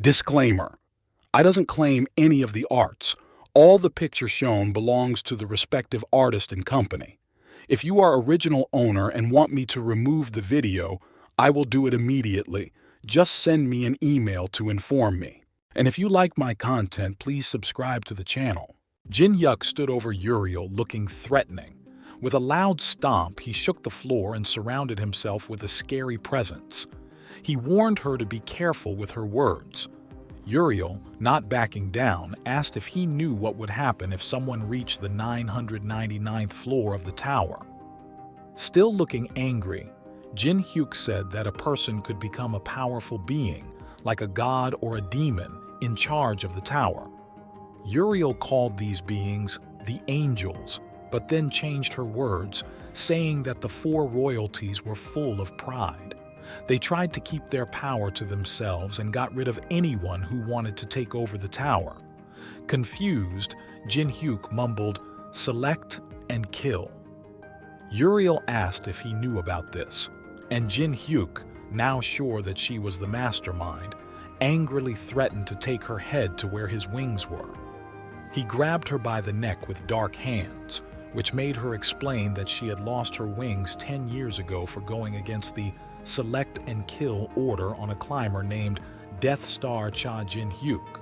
Disclaimer: I doesn't claim any of the arts. All the picture shown belongs to the respective artist and company. If you are original owner and want me to remove the video, I will do it immediately. Just send me an email to inform me. And if you like my content, please subscribe to the channel. Jinuk stood over Uriel, looking threatening. With a loud stomp, he shook the floor and surrounded himself with a scary presence. He warned her to be careful with her words. Uriel, not backing down, asked if he knew what would happen if someone reached the 999th floor of the tower. Still looking angry, Jinuk said that a person could become a powerful being, like a god or a demon, in charge of the tower. Uriel called these beings the angels, but then changed her words, saying that the four royalties were full of pride. They tried to keep their power to themselves and got rid of anyone who wanted to take over the tower. Confused, Jinuk mumbled, "Select and kill." Uriel asked if he knew about this, and Jinuk, now sure that she was the mastermind, angrily threatened to take her head to where his wings were. He grabbed her by the neck with dark hands, which made her explain that she had lost her wings 10 years ago for going against the select and kill order on a climber named Death Star Cha Jinuk.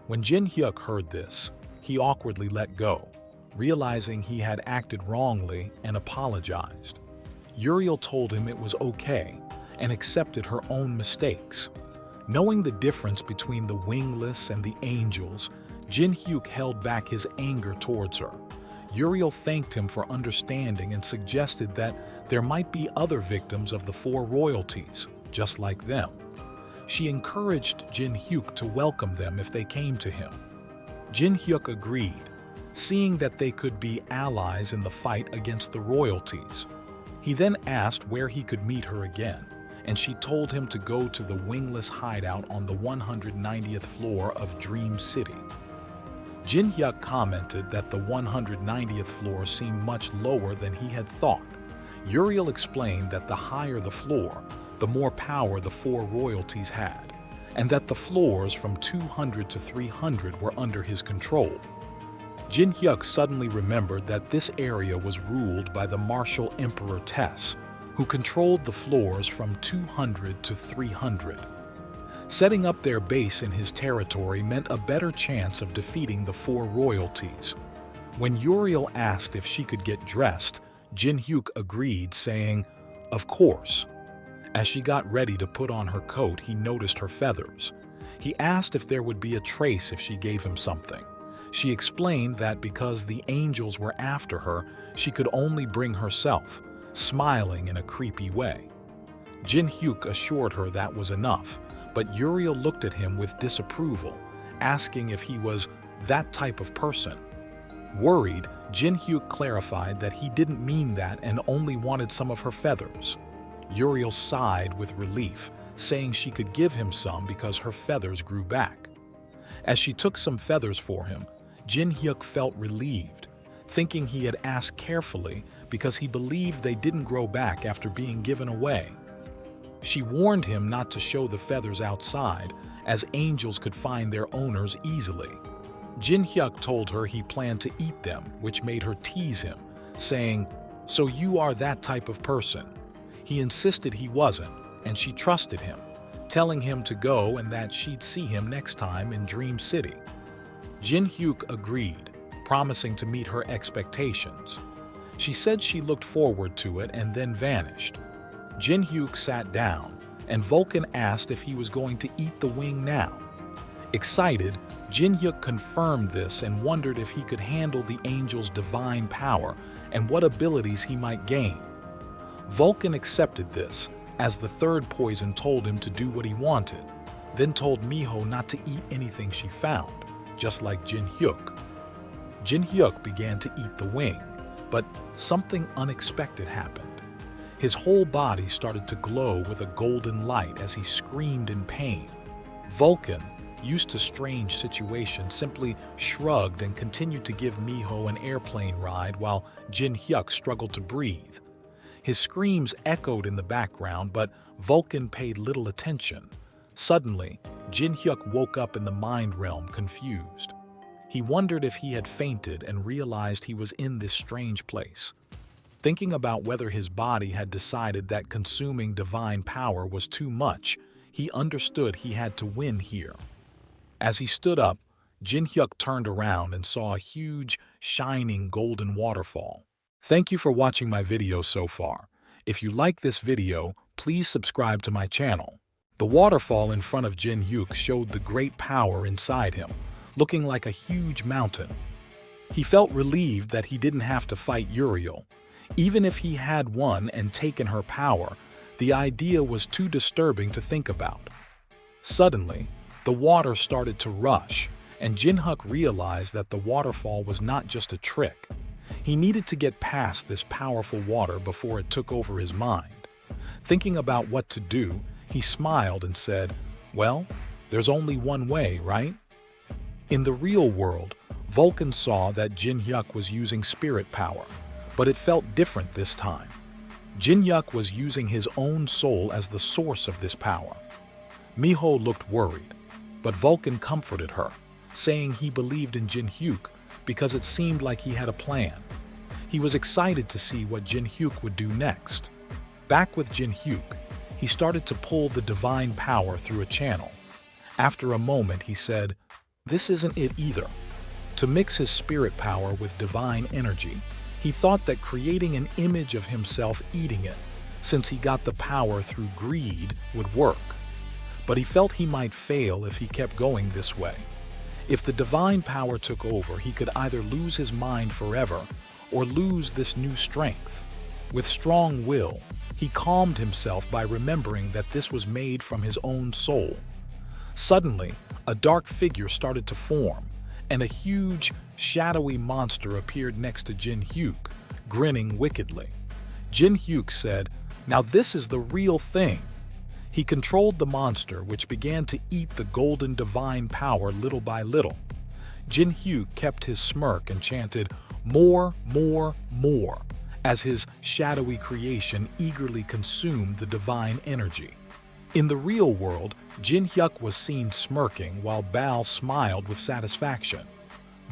When Jinuk heard this, he awkwardly let go, realizing he had acted wrongly and apologized. Uriel told him it was okay and accepted her own mistakes. Knowing the difference between the wingless and the angels, Jinuk held back his anger towards her. Uriel thanked him for understanding and suggested that there might be other victims of the four royalties, just like them. She encouraged Jinuk to welcome them if they came to him. Jinuk agreed, seeing that they could be allies in the fight against the royalties. He then asked where he could meet her again, and she told him to go to the wingless hideout on the 190th floor of Dream City. Jinuk commented that the 190th floor seemed much lower than he had thought. Uriel explained that the higher the floor, the more power the four royalties had, and that the floors from 200 to 300 were under his control. Jinuk suddenly remembered that this area was ruled by the martial Emperor Tess, who controlled the floors from 200 to 300. Setting up their base in his territory meant a better chance of defeating the four royalties. When Uriel asked if she could get dressed, Jinuk agreed, saying, "Of course." As she got ready to put on her coat, he noticed her feathers. He asked if there would be a trace if she gave him something. She explained that because the angels were after her, she could only bring herself, smiling in a creepy way. Jinuk assured her that was enough, but Uriel looked at him with disapproval, asking if he was that type of person. Worried, Jinuk clarified that he didn't mean that and only wanted some of her feathers. Uriel sighed with relief, saying she could give him some because her feathers grew back. As she took some feathers for him, Jinuk felt relieved, thinking he had asked carefully because he believed they didn't grow back after being given away. She warned him not to show the feathers outside, as angels could find their owners easily. Jinuk told her he planned to eat them, which made her tease him, saying, "So you are that type of person." He insisted he wasn't, and she trusted him, telling him to go and that she'd see him next time in Dream City. Jinuk agreed, promising to meet her expectations. She said she looked forward to it and then vanished. Jinuk sat down, and Vulcan asked if he was going to eat the wing now. Excited, Jinuk confirmed this and wondered if he could handle the angel's divine power and what abilities he might gain. Vulcan accepted this, as the third poison told him to do what he wanted, then told Miho not to eat anything she found, just like Jinuk. Jinuk began to eat the wing, but something unexpected happened. His whole body started to glow with a golden light as he screamed in pain. Vulcan, used to strange situations, simply shrugged and continued to give Miho an airplane ride while Jinuk struggled to breathe. His screams echoed in the background, but Vulcan paid little attention. Suddenly, Jinhyuk woke up in the mind realm confused. He wondered if he had fainted and realized he was in this strange place. Thinking about whether his body had decided that consuming divine power was too much, he understood he had to win here. As he stood up, Jinhyuk turned around and saw a huge, shining golden waterfall. Thank you for watching my video so far. If you like this video, please subscribe to my channel. The waterfall in front of Jinhyuk showed the great power inside him, looking like a huge mountain. He felt relieved that he didn't have to fight Uriel. Even if he had won and taken her power, the idea was too disturbing to think about. Suddenly, the water started to rush, and Jinhyuk realized that the waterfall was not just a trick. He needed to get past this powerful water before it took over his mind. Thinking about what to do, he smiled and said, "Well, there's only one way, right?" In the real world, Vulcan saw that Jinhyuk was using spirit power, but it felt different this time. Jinhyuk was using his own soul as the source of this power. Miho looked worried, but Vulcan comforted her, saying he believed in Jinhyuk because it seemed like he had a plan. He was excited to see what Jinhyuk would do next. Back with Jinhyuk, he started to pull the divine power through a channel. After a moment, he said, "This isn't it either." To mix his spirit power with divine energy, he thought that creating an image of himself eating it, since he got the power through greed, would work. But he felt he might fail if he kept going this way. If the divine power took over, he could either lose his mind forever or lose this new strength. With strong will, he calmed himself by remembering that this was made from his own soul. Suddenly, a dark figure started to form, and a huge, shadowy monster appeared next to Jinhyuk, grinning wickedly. Jinhyuk said, "Now this is the real thing." He controlled the monster, which began to eat the golden divine power little by little. Jinhyuk kept his smirk and chanted, "More, more, more," as his shadowy creation eagerly consumed the divine energy. In the real world, Jinhyuk was seen smirking while Baal smiled with satisfaction.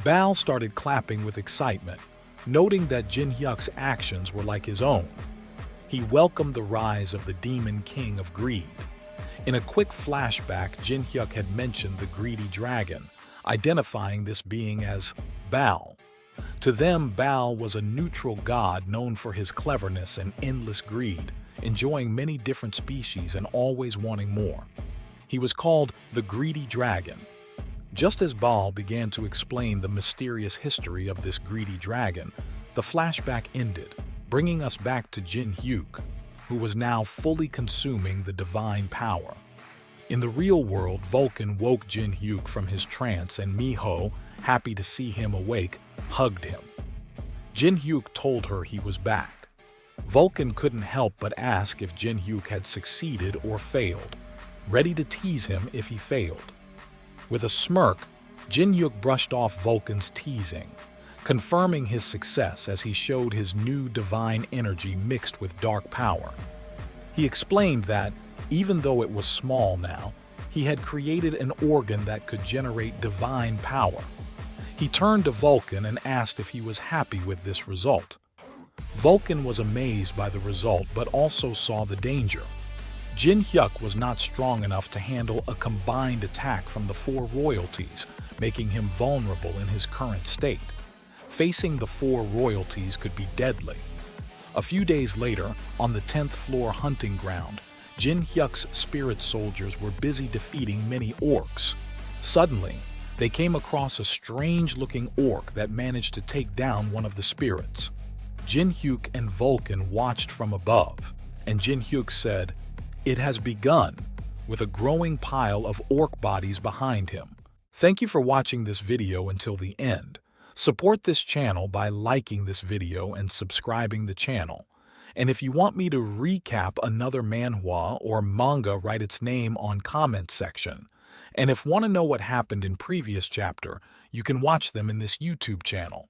Baal started clapping with excitement, noting that Jinhyuk's actions were like his own. He welcomed the rise of the demon king of greed. In a quick flashback, Jinhyuk had mentioned the greedy dragon, identifying this being as Baal. To them, Baal was a neutral god known for his cleverness and endless greed, enjoying many different species and always wanting more. He was called the Greedy Dragon. Just as Baal began to explain the mysterious history of this greedy dragon, the flashback ended, bringing us back to Jinhyuk, who was now fully consuming the divine power. In the real world, Vulcan woke Jinhyuk from his trance, and Miho, happy to see him awake, hugged him. Jinhyuk told her he was back. Vulcan couldn't help but ask if Jinhyuk had succeeded or failed, ready to tease him if he failed. With a smirk, Jinhyuk brushed off Vulcan's teasing, confirming his success as he showed his new divine energy mixed with dark power. He explained that, even though it was small now, he had created an organ that could generate divine power. He turned to Vulcan and asked if he was happy with this result. Vulcan was amazed by the result but also saw the danger. Jinhyuk was not strong enough to handle a combined attack from the four royalties, making him vulnerable in his current state. Facing the four royalties could be deadly. A few days later, on the 10th floor hunting ground, Jinhyuk's spirit soldiers were busy defeating many orcs. Suddenly, they came across a strange-looking orc that managed to take down one of the spirits. Jinhyuk and Vulcan watched from above, and Jinhyuk said, "It has begun," with a growing pile of orc bodies behind him. Thank you for watching this video until the end. Support this channel by liking this video and subscribing the channel. And if you want me to recap another manhwa or manga, write its name on comment section. And if want to know what happened in previous chapter, you can watch them in this YouTube channel.